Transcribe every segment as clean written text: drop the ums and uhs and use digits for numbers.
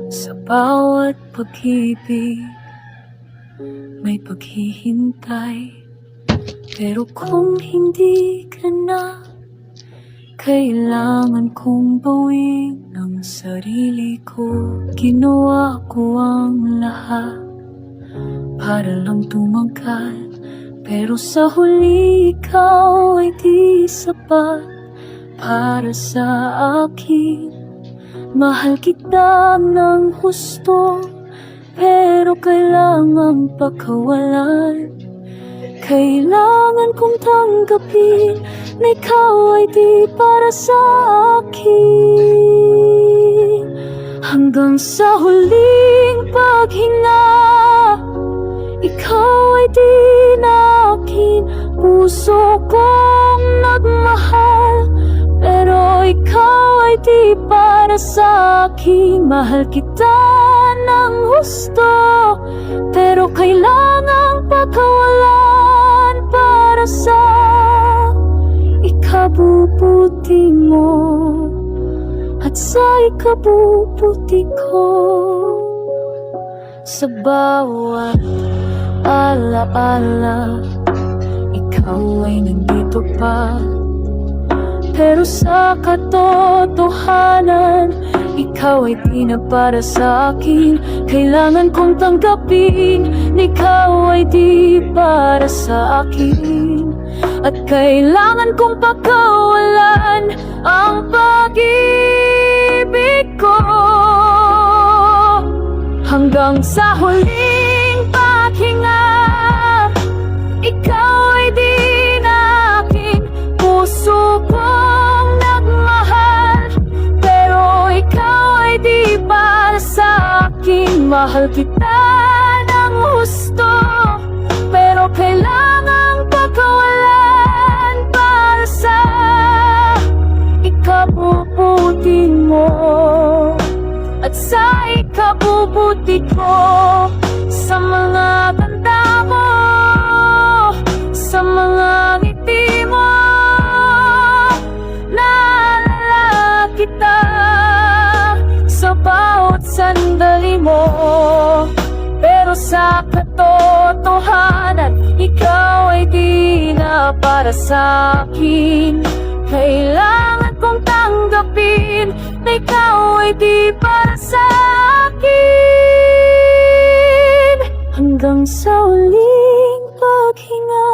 Sa bawat pag-ibig may paghihintay, pero kung hindi ka na, kailangan kong bawiin ang sarili ko. Ginawa ko ang lahat para lang tumagal, pero sa huli ikaw ay di sapat para sa akin. Mahal kita ng husto, pero kailangan pakawalan. Kailangan kong tanggapin na ikaw ay di para sa akin. Hanggang sa huling paghinga, ikaw ay di na akin. Puso kong nagmahal, pero ikaw ay di para sa akin. Mahal kita ng husto, pero kailangang pakawalan para sa ikabubuti mo at sa ikabubuti ko. Sa bawat alaala, ikaw ay nandito pa, pero sa katotohanan, ikaw ay di na para sa akin. Kailangan kong tanggapin na ikaw ay di para sa akin. At kailangan kong pakawalan ang pag-ibig ko. Hanggang sa huling paghinga, ikaw ay di na akin. Puso kong nagmahal, pero ikaw ay di para sa akin. Mahal kita ng husto, pero kailangang pakawalan para sa ikabubuti mo at sa ikabubuti ko. Sa mga ganda mo, sa mga ngiti mo, naalala kita. Sa bawat sandali mo, pero sa katotohanan, ikaw ay di na para sa akin. Kailangan kong tanggapin na ikaw ay di para sa akin. Hanggang sa huling paghinga,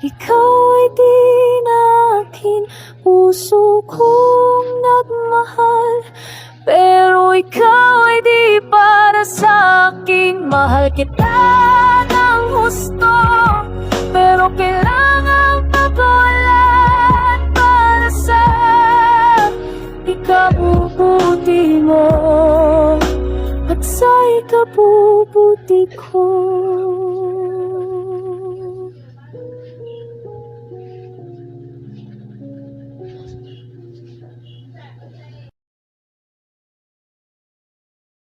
ikaw ay di na akin. Puso kong nagmahal, pero ikaw ay di para sa akin. Mahal kita ng husto, pero kailangan pakawalan para sa ikabubuti mo at sa ikabubuti ko.